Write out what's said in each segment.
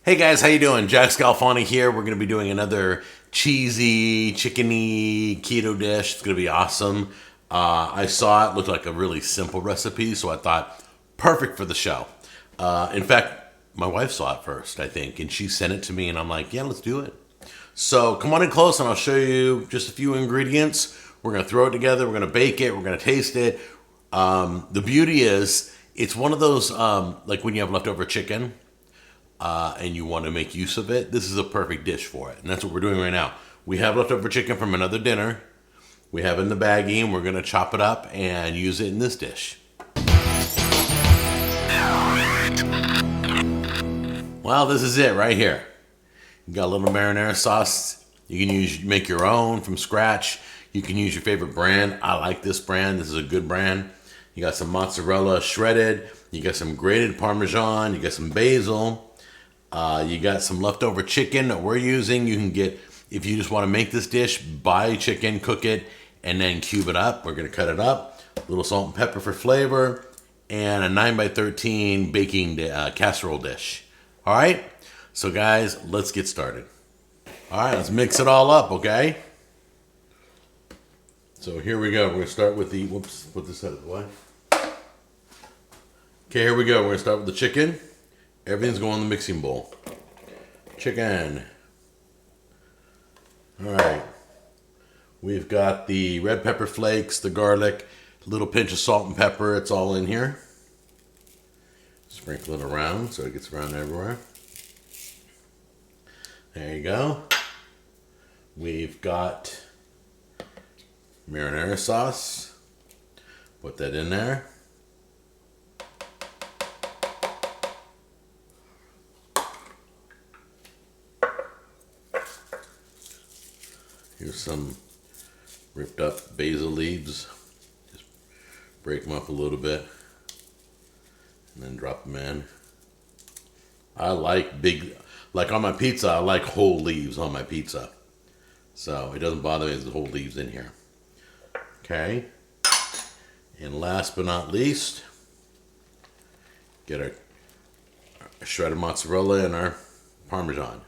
Hey guys, how you doing? Jack Scalfani here. We're going to be doing another cheesy, chickeny keto dish. It's going to be awesome. I saw it looked like a really simple recipe, so I thought perfect for the show. In fact, my wife saw it first, I think, and she sent it to me, and I'm like, yeah, let's do it. So come on in close, and I'll show you just a few ingredients. We're going to throw it together. We're going to bake it. We're going to taste it. The beauty is, it's one of those, like when you have leftover chicken, and you want to make use of it, this is a perfect dish for it. And that's what we're doing right now. We have leftover chicken from another dinner. We have it in the baggie, and we're going to chop it up and use it in this dish. Well, this is it right here. You got a little marinara sauce. You can make your own from scratch. You can use your favorite brand. I like this brand. This is a good brand. You got some mozzarella shredded. You got some grated parmesan. You got some basil. You got some leftover chicken that we're using. You can get, if you just want to make this dish, buy chicken, cook it, and then cube it up. We're going to cut it up. A little salt and pepper for flavor, and a 9x13 baking casserole dish. All right? So guys, let's get started. All right, let's mix it all up, okay? So here we go. We're going to start with the, whoops, put this out of the way. Okay, here we go. We're going to start with the chicken. Everything's going in the mixing bowl. Chicken. All right. We've got the red pepper flakes, the garlic, a little pinch of salt and pepper. It's all in here. Sprinkle it around so it gets around everywhere. There you go. We've got marinara sauce. Put that in there. Here's some ripped up basil leaves. Just break them up a little bit and then drop them in. I like big, like on my pizza, I like whole leaves on my pizza. So it doesn't bother me if there's whole leaves in here. Okay. And last but not least, get our shredded mozzarella and our parmesan.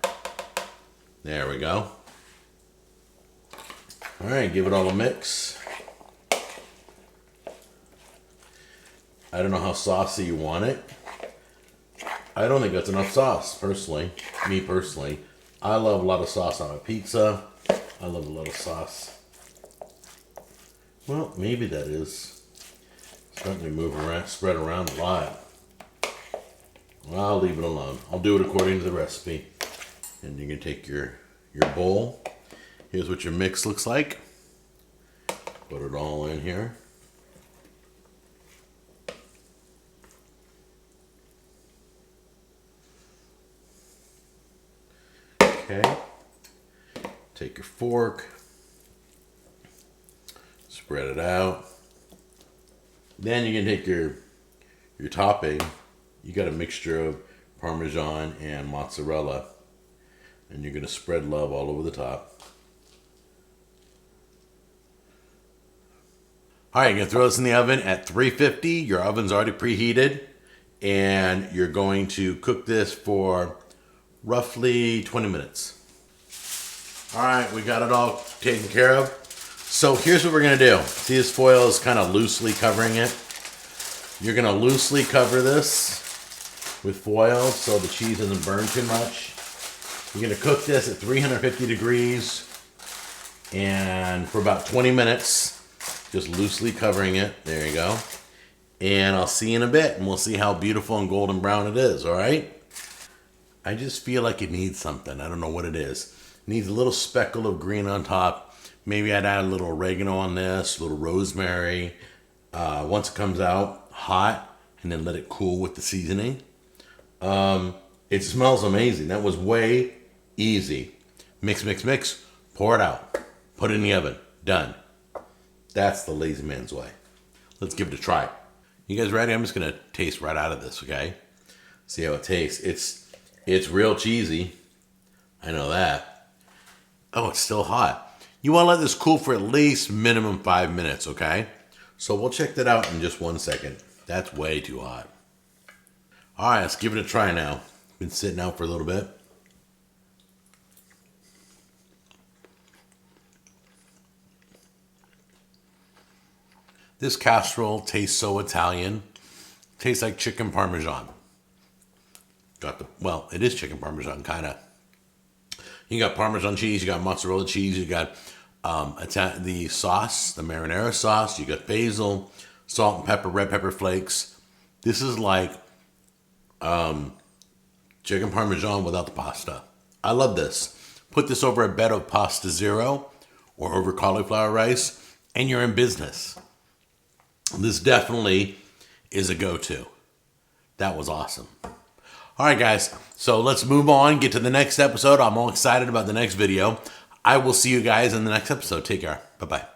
There we go. All right, give it all a mix. I don't know how saucy you want it. I don't think that's enough sauce, personally. Me personally. I love a lot of sauce on my pizza. I love a lot of sauce. Well, maybe that is starting to move around, spread around a lot. Well, I'll leave it alone. I'll do it according to the recipe. And you can take your bowl. Here's what your mix looks like. Put it all in here. Okay. Take your fork. Spread it out. Then you can take your topping. You got a mixture of Parmesan and mozzarella. And you're going to spread love all over the top. All right, you're going to throw this in the oven at 350. Your oven's already preheated. And you're going to cook this for roughly 20 minutes. All right, we got it all taken care of. So here's what we're going to do. See, this foil is kind of loosely covering it. You're going to loosely cover this with foil so the cheese doesn't burn too much. You're going to cook this at 350 degrees and for about 20 minutes. Just loosely covering it. There you go. And I'll see you in a bit, and we'll see how beautiful and golden brown it is, all right? I just feel like it needs something. I don't know what it is. It needs a little speckle of green on top. Maybe I'd add a little oregano on this, a little rosemary. Once it comes out hot, and then let it cool with the seasoning. It smells amazing. That was way easy. Mix, mix, mix. Pour it out. Put it in the oven. Done. That's the lazy man's way. Let's give it a try. You guys ready? I'm just going to taste right out of this, okay? See how it tastes. It's real cheesy. I know that. Oh, it's still hot. You want to let this cool for at least minimum 5 minutes, okay? So we'll check that out in just 1 second. That's way too hot. All right, let's give it a try now. Been sitting out for a little bit. This casserole tastes so Italian. Tastes like chicken parmesan. Well, it is chicken parmesan, kind of. You got Parmesan cheese, you got mozzarella cheese, you got the sauce, the marinara sauce, you got basil, salt and pepper, red pepper flakes. This is like chicken parmesan without the pasta. I love this. Put this over a bed of pasta zero or over cauliflower rice, and you're in business. This definitely is a go-to. That was awesome. All right, guys. So let's move on, get to the next episode. I'm all excited about the next video. I will see you guys in the next episode. Take care. Bye-bye.